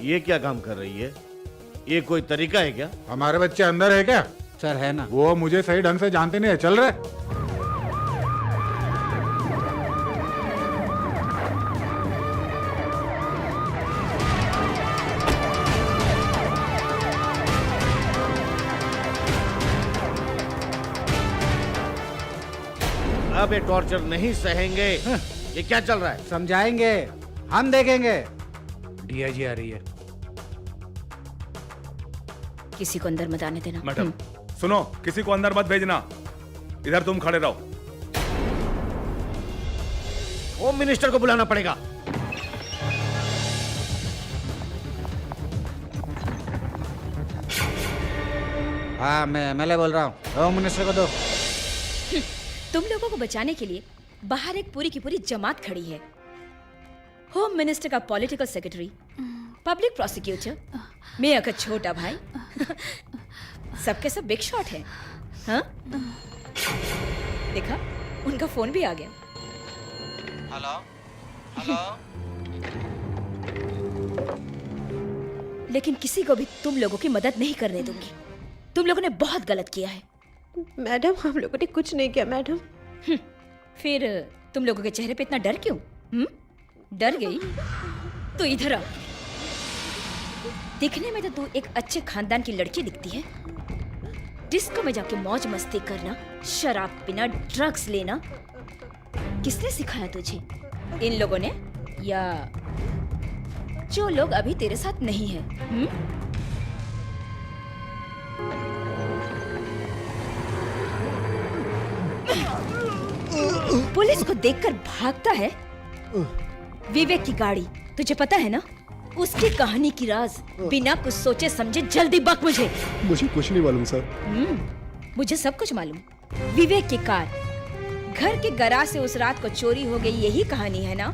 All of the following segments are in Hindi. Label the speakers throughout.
Speaker 1: ये क्या काम कर रही है? ये कोई तरीका है क्या?
Speaker 2: हमारे बच्चे अंदर है क्या?
Speaker 3: सर है ना।
Speaker 2: वो मुझे सही ढंग से जानते नहीं है, चल रहे।
Speaker 1: अब ये टॉर्चर नहीं सहेंगे। ये क्या चल रहा है?
Speaker 3: समझाएंगे, हम देखेंगे। डीआईजी आ रही है।
Speaker 4: किसी को अंदर मत आने देना।
Speaker 5: मैडम सुनो, किसी को अंदर मत भेजना, इधर तुम खड़े रहो।
Speaker 1: होम मिनिस्टर को बुलाना पड़ेगा।
Speaker 3: हाँ, मैं एमएलए बोल रहा हूँ। होम मिनिस्टर को दो।
Speaker 4: तुम लोगों को बचाने के लिए बाहर एक पूरी की पूरी जमात खड़ी है। होम मिनिस्टर का political secretary, public prosecutor, mayor का छोटा भाई, सबके सब बिग शॉट है। हाँ? देखा, उनका फोन भी आ गया।
Speaker 3: Hello hello.
Speaker 4: लेकिन किसी को भी तुम लोगों की मदद नहीं करने दूंगी। तुम लोगों ने बहुत गलत किया है।
Speaker 6: मैडम, हम लोगों ने कुछ नहीं किया मैडम।
Speaker 4: फिर तुम लोगों के चेहरे पे इतना डर क्यों? डर गई? तो इधर आ। दिखने में तो तू एक अच्छे खानदान की लड़की दिखती है। डिस्को में जाके मौज मस्ती करना, शराब पीना, ड्रग्स लेना किसने सिखाया तुझे? इन लोगों ने, या जो लोग अभी तेरे साथ नहीं हैं? पुलिस को देखकर भागता है। विवेक की गाड़ी, तुझे पता है ना? उसकी कहानी की राज बिना कुछ सोचे समझे जल्दी बक मुझे।
Speaker 7: मुझे कुछ नहीं मालूम सर।
Speaker 4: मुझे सब कुछ मालूम। विवेक की कार घर के गराज से उस रात को चोरी हो गई, यही कहानी है ना?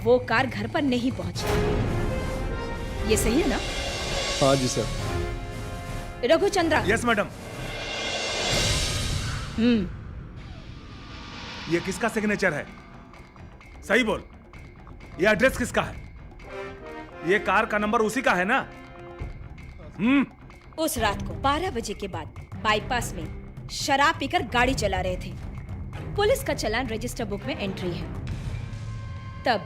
Speaker 4: वो कार घर पर नहीं पहुंची। ये सही है ना?
Speaker 7: हाँ जी सर।
Speaker 4: रघुचंद्रा।
Speaker 5: Yes madam. ये किसका सिग्नेचर है? सही बोल, ये एड्रेस किसका है? ये कार का नंबर उसी का है ना?
Speaker 4: उस रात को 12 बजे के बाद बाईपास में शराब पीकर गाड़ी चला रहे थे। पुलिस का चालान रजिस्टर बुक में एंट्री है। तब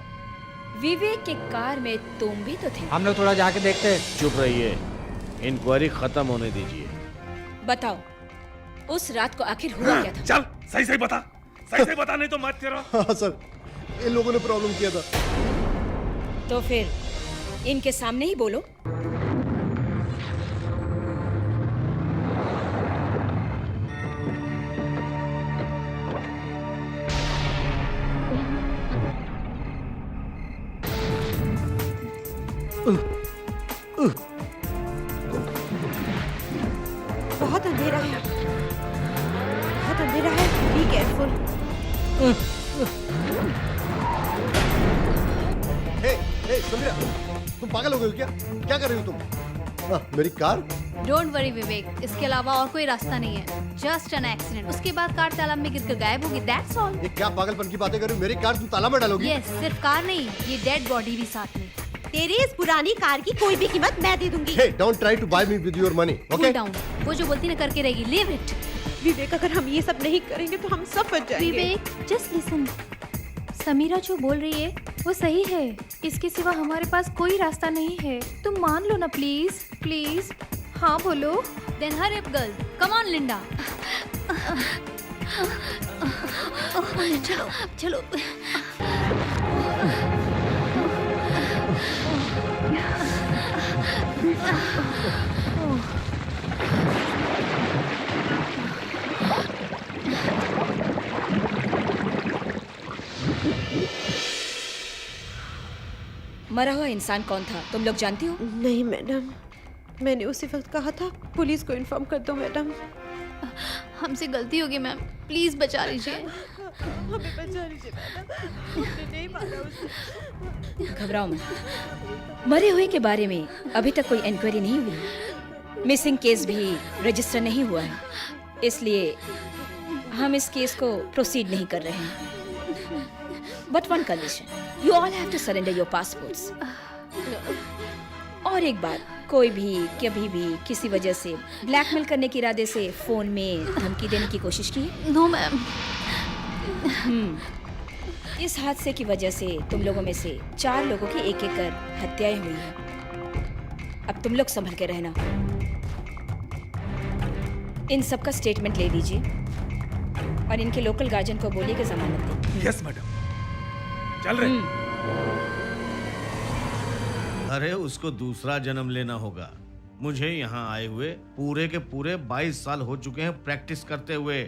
Speaker 4: विवेक के कार में तुम भी तो थे।
Speaker 3: हम लोग थोड़ा जाके देखते हैं।
Speaker 1: चुप रहिए, इंक्वायरी खत्म होने दीजिए।
Speaker 4: बताओ, उस रात को आखिर हुआ क्या था?
Speaker 5: चल सही सही बता, सही सही बता, नहीं तो मत करो।
Speaker 7: हाँ सर, इन लोगों ने प्रॉब्लम किया था।
Speaker 4: तो फिर इनके सामने ही बोलो।
Speaker 6: बहुत अंधेरा है, बहुत अंधेरा है। Be careful.
Speaker 7: हे समीरा, तुम पागल हो गए हो क्या? क्या कर रही हो तुम? मेरी कार?
Speaker 8: डोंट वरी विवेक, इसके अलावा और कोई रास्ता नहीं है। Just an accident. उसके बाद कार तालाब में गिरकर गायब होगी। That's all.
Speaker 7: ये क्या पागलपन की बातें कर रही हो? मेरी कार तुम ताला में डालोगी?
Speaker 8: यस, सिर्फ कार नहीं, ये डेड बॉडी भी साथ में।
Speaker 6: तेरी इस पुरानी कार की कोई भी कीमत मैं दे दूंगी।
Speaker 7: Hey, don't try to buy me with your money, okay?
Speaker 8: Cool down. वो जो बोलती ना करके रहेगी। Leave it.
Speaker 6: विवेक, अगर हम ये सब नहीं करेंगे तो हम सब फंस जाएंगे।
Speaker 8: विवेक, जस्ट लिसन। समीरा जो बोल रही है वो सही है। इसके सिवा हमारे पास कोई रास्ता नहीं है। तुम मान लो ना प्लीज, प्लीज। हाँ बोलो। Then hurry up girl, come on Linda. चलो चलो।
Speaker 4: मरा हुआ इंसान कौन था, तुम लोग जानती हो?
Speaker 6: नहीं मैडम, मैंने उसी वक्त कहा था पुलिस को इन्फॉर्म कर दो। मैडम,
Speaker 8: हमसे गलती होगी मैम, प्लीज बचा लीजिए।
Speaker 6: हमें बचा लीजिए मैडम, हमने नहीं मारा उसे।
Speaker 4: घबराओ मत। मरे हुए के बारे में अभी तक कोई इंक्वायरी नहीं हुई। मिसिंग केस भी रजिस्टर नहीं हुआ है, इसलिए हम इस केस को प्रोसीड नहीं कर रहे हैं। But one condition, you all have to surrender your passports. और एक बात, कोई भी कभी भी किसी वजह से ब्लैकमेल करने के इरादे से फोन में धमकी देने की कोशिश की है?
Speaker 8: No ma'am.
Speaker 4: इस हादसे की वजह से तुम लोगों में से 4 लोगों की एक एक कर हत्याएं हुई हैं। अब तुम लोग संभल के रहना। इन सब का स्टेटमेंट ले लीजिए और इनके लोकल गार्जियन को बोलिए कि जमानत दें।
Speaker 5: यस मैडम, चल रहे।
Speaker 1: अरे उसको दूसरा जन्म लेना होगा। मुझे यहाँ आए हुए पूरे के पूरे 22 साल हो चुके हैं प्रैक्टिस करते हुए।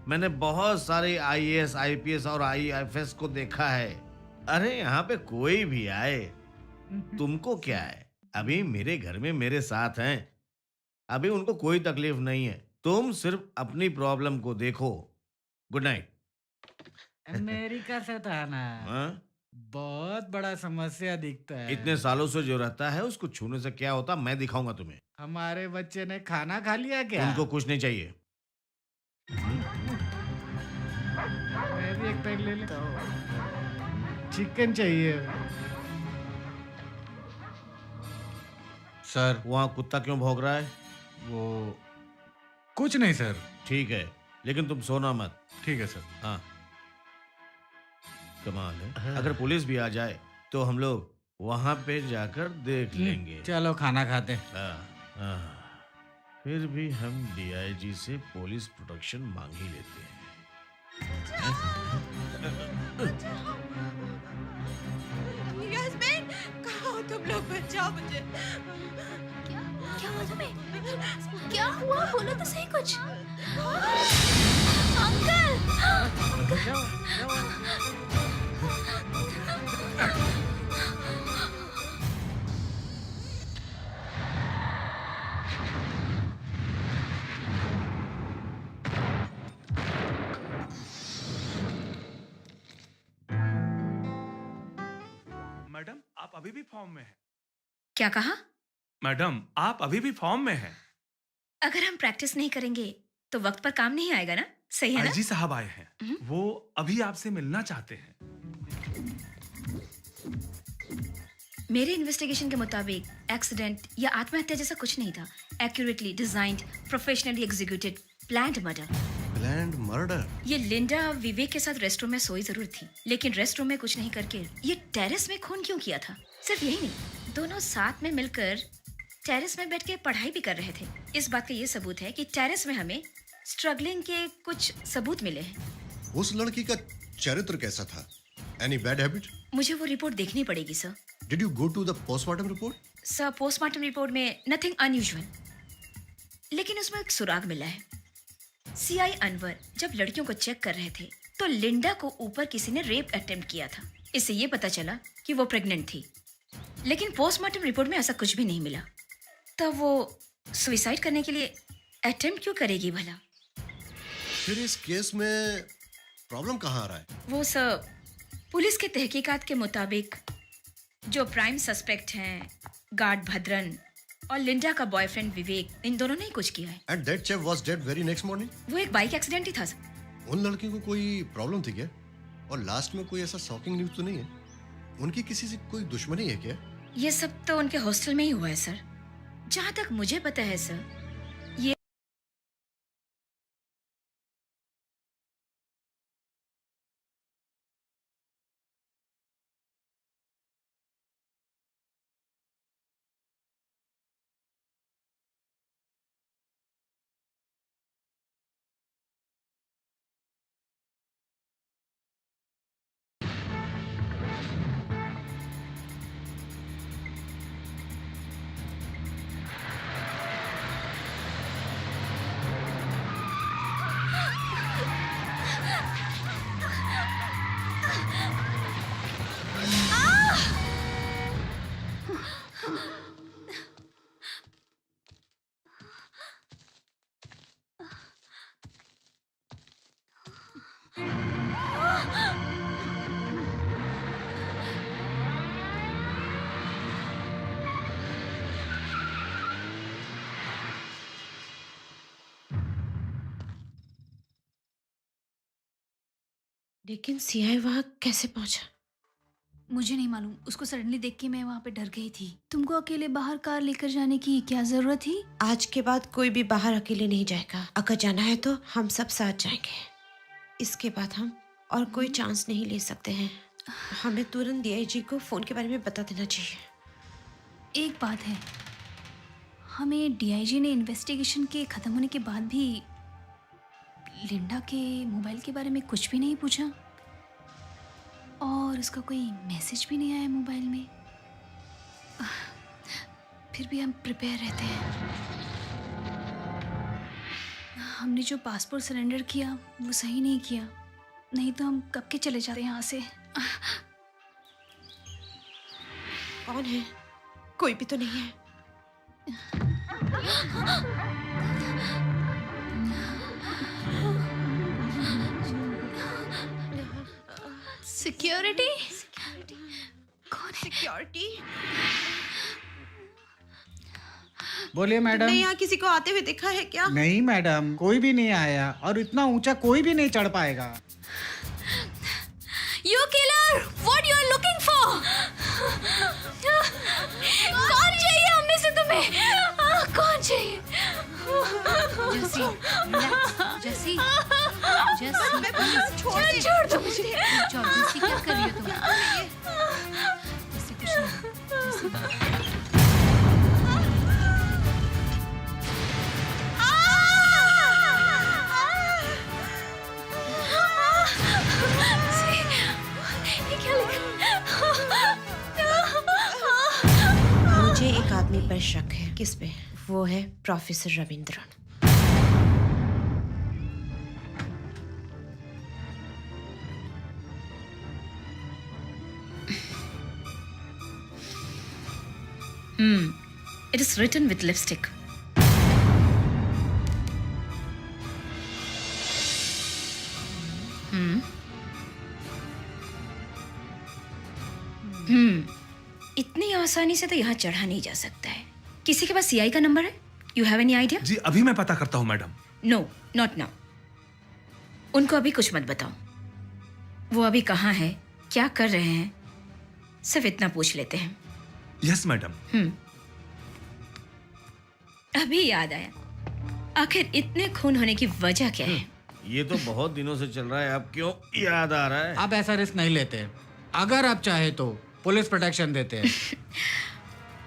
Speaker 1: मैंने बहुत सारे आईएएस, आईपीएस और आईएफएस को देखा है। अरे यहाँ पे कोई भी आए, तुमको क्या है? अभी मेरे घर में मेरे साथ हैं, अभी उनको कोई तकलीफ नहीं है। तुम सिर्फ अपनी प्रॉब्लम को देखो। Good night.
Speaker 3: अमेरिका से था ना,
Speaker 1: हाँ?
Speaker 3: बहुत बड़ा समस्या दिखता है।
Speaker 1: इतने सालों से जो रहता है उसको छूने से क्या होता, मैं दिखाऊंगा तुम्हें।
Speaker 3: हमारे बच्चे ने खाना खा लिया क्या?
Speaker 1: उनको कुछ नहीं चाहिए।
Speaker 3: मैं भी एक पैक ले लेता हूँ। चिकन चाहिए। सर,
Speaker 1: वहाँ कुत्ता क्यों भौंक रहा है?
Speaker 3: वो कुछ नहीं सर।
Speaker 1: ठीक है, लेकिन तुम सोना मत।
Speaker 3: ठीक है सर।
Speaker 1: हाँ, कमाल है। अगर पुलिस भी आ जाए तो हम लोग वहां पे जाकर देख लेंगे।
Speaker 3: चलो खाना खाते हैं।
Speaker 1: हाँ, फिर भी हम डीआईजी से पुलिस प्रोटेक्शन मांग ही लेते हैं।
Speaker 6: यास्मीन, कहाँ हो तुम लोग? बचाओ मुझे।
Speaker 8: क्या हुआ तुम्हें? क्या हुआ? बोलो तो सही कुछ। अंकल!
Speaker 5: मैडम, आप अभी भी फॉर्म में हैं।
Speaker 4: क्या कहा?
Speaker 5: मैडम, आप अभी भी फॉर्म में हैं।
Speaker 4: अगर हम प्रैक्टिस नहीं करेंगे तो वक्त पर काम नहीं आएगा ना? सही है ना?
Speaker 5: आईजी साहब आए हैं, वो अभी आपसे मिलना चाहते हैं।
Speaker 4: मेरे इन्वेस्टिगेशन के मुताबिक एक्सीडेंट या आत्महत्या जैसा कुछ नहीं था। Accurately designed, professionally executed, planned murder.
Speaker 7: Planned murder?
Speaker 4: ये लिंडा विवेक के साथ रेस्टरूम में सोई जरूर थी, लेकिन रेस्टरूम में कुछ नहीं करके ये टेरेस में खून क्यों किया था? सिर्फ यही नहीं, दोनों साथ में मिलकर टेरेस में बैठ के पढ़ाई भी कर रहे थे। इस बात का ये सबूत है कि टेरेस में हमें स्ट्रगलिंग के कुछ सबूत मिले हैं।
Speaker 7: उस लड़की का चरित्र कैसा था? Any bad habit?
Speaker 4: मुझे वो रिपोर्ट देखनी पड़ेगी sir.
Speaker 7: Did you go to the postmortem report?
Speaker 4: Sir, postmortem report में नथिंग अनयूजुअल, लेकिन उसमें एक सुराग मिला है। सीआई अनवर जब लड़कियों को चेक कर रहे थे तो लिंडा को ऊपर किसी ने रेप अटेम्प्ट किया था। इससे ये पता चला कि वो प्रेग्नेंट थी, लेकिन पोस्टमार्टम रिपोर्ट में ऐसा कुछ भी नहीं मिला। तब वो सुसाइड करने के लिए अटेम्प्ट क्यों करेगी भला?
Speaker 7: फिर इस केस में प्रॉब्लम कहाँ आ रहा है?
Speaker 4: वो सर, पुलिस के तहकीकात के मुताबिक जो प्राइम सस्पेक्ट हैं गार्ड भद्रन और लिंडा का बॉयफ्रेंड विवेक, इन दोनों ने ही कुछ किया है।
Speaker 7: And that chap was dead very next morning?
Speaker 4: वो एक बाइक एक्सीडेंट ही था सर।
Speaker 7: उन लड़कियों को कोई प्रॉब्लम थी क्या? और लास्ट में कोई ऐसा शॉकिंग न्यूज़ तो नहीं है? उनकी किसी से कोई दुश्मनी है क्या?
Speaker 4: ये सब तो उनके हॉस्टल में ही हुआ है सर, जहाँ तक मुझे पता है सर। ये लेकिन सीआई वहां कैसे पहुंचा?
Speaker 8: मुझे नहीं मालूम, उसको सडनली देख के मैं वहाँ पे डर गई थी। तुमको अकेले बाहर कार लेकर जाने की क्या जरूरत थी?
Speaker 6: आज के बाद कोई भी बाहर अकेले नहीं जाएगा। अगर जाना है तो हम सब साथ जाएंगे। इसके बाद हम और कोई चांस नहीं ले सकते हैं। हमें तुरंत डीआईजी को फोन के बारे में बता देना चाहिए।
Speaker 8: एक बात है, हमें डीआईजी ने इन्वेस्टिगेशन के ख़त्म होने के बाद भी लिंडा के मोबाइल के बारे में कुछ भी नहीं पूछा और उसका कोई मैसेज भी नहीं आया मोबाइल में। फिर भी हम प्रिपेयर रहते हैं। हमने जो पासपोर्ट सरेंडर किया वो सही नहीं किया, नहीं तो हम कब के चले जाते यहाँ से।
Speaker 6: कौन है? कोई भी तो नहीं है।
Speaker 8: सिक्योरिटी?
Speaker 6: कौन है? सिक्योरिटी?
Speaker 2: बोलिए मैडम।
Speaker 6: तुमने यहाँ किसी को आते हुए देखा है क्या?
Speaker 2: नहीं मैडम, कोई भी नहीं आया और इतना ऊंचा कोई भी नहीं चढ़ पाएगा।
Speaker 8: You killer! What you are looking for? कौन चाहिए हमें से तुम्हें? कौन चाहिए?
Speaker 9: जैसी, relax, जैसी, जैसी,
Speaker 8: छोड़ दो मुझे।
Speaker 9: जाओ, जैसी क्या कर रही हो तुम? जैसी कुछ नहीं, जैसी।
Speaker 6: मुझे एक आदमी पर शक है। किस पे? वो है professor Ravindran.
Speaker 4: It is written with lipstick. इतनी आसानी से तो यहाँ चढ़ा नहीं जा सकता है। किसी के पास सीआई का नंबर है? You have any idea?
Speaker 5: जी अभी मैं पता करता हूँ मैडम।
Speaker 4: No, not now. उनको अभी कुछ मत बताओ। वो अभी कहाँ है, क्या कर रहे हैं, सिर्फ इतना पूछ लेते हैं।
Speaker 5: Yes madam.
Speaker 4: अभी याद आया, आखिर इतने खून होने की वजह क्या है?
Speaker 1: ये तो बहुत दिनों से चल रहा है, अब क्यों याद आ रहा है?
Speaker 2: आप ऐसा रिस्क नहीं लेते। अगर आप चाहे तो पुलिस प्रोटेक्शन देते हैं।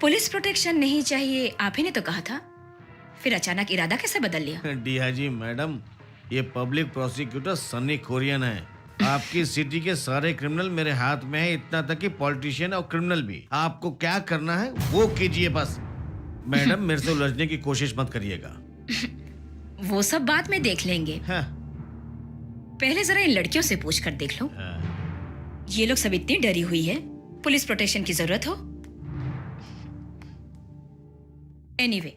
Speaker 4: पुलिस प्रोटेक्शन नहीं चाहिए, आप ही ने तो कहा था। फिर अचानक इरादा कैसे बदल लिया?
Speaker 1: डीआईजी मैडम, ये पब्लिक प्रोसिक्यूटर सनी कोरियन है। आपकी सिटी के सारे क्रिमिनल मेरे हाथ में है, इतना तक कि पॉलिटिशियन और क्रिमिनल भी। आपको क्या करना है वो कीजिए बस। मैडम मेरे से उलझने की कोशिश मत करिएगा।
Speaker 4: वो सब बाद में देख लेंगे।
Speaker 1: हाँ,
Speaker 4: पहले जरा इन लड़कियों से पूछ कर देख लो।
Speaker 1: हाँ।
Speaker 4: ये लोग सब इतनी डरी हुई है, पुलिस प्रोटेक्शन की जरूरत हो? Anyway,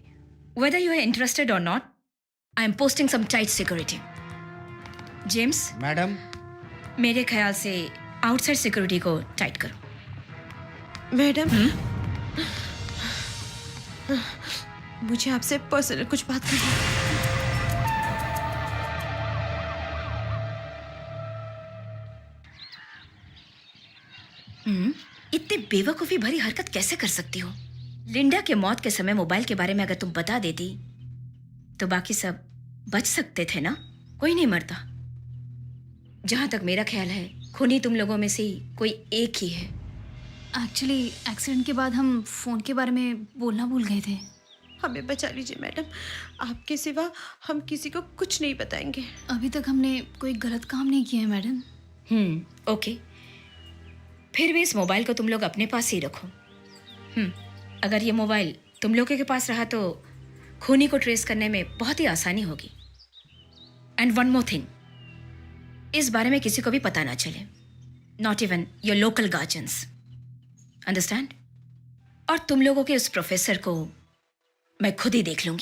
Speaker 4: whether you are interested or not, I am posting some tight security. James,
Speaker 2: madam,
Speaker 4: मेरे ख्याल से आउटसाइड सिक्योरिटी को टाइट करो।
Speaker 6: मैडम, मुझे आपसे पर्सनल कुछ बात करनी है।
Speaker 4: इतनी बेवकूफी भरी हरकत कैसे कर सकती हो? लिंडा के मौत के समय मोबाइल के बारे में अगर तुम बता देती तो बाकी सब बच सकते थे ना? कोई नहीं मरता। जहां तक मेरा ख्याल है, खूनी तुम लोगों में से ही कोई एक ही है।
Speaker 8: एक्चुअली एक्सीडेंट के बाद हम फ़ोन के बारे में बोलना भूल गए थे।
Speaker 6: हमें बचा लीजिए मैडम, आपके सिवा हम किसी को कुछ नहीं बताएंगे।
Speaker 8: अभी तक हमने कोई गलत काम नहीं किया है मैडम।
Speaker 4: ओके, फिर भी इस मोबाइल को तुम लोग अपने पास ही रखो। अगर ये मोबाइल तुम लोगों के पास रहा तो खूनी को ट्रेस करने में बहुत ही आसानी होगी। एंड वन मोर थिंग, इस बारे में किसी को भी पता ना चले, not even your local guardians, understand? और तुम लोगों के उस प्रोफेसर को मैं खुद ही देख लूंगी।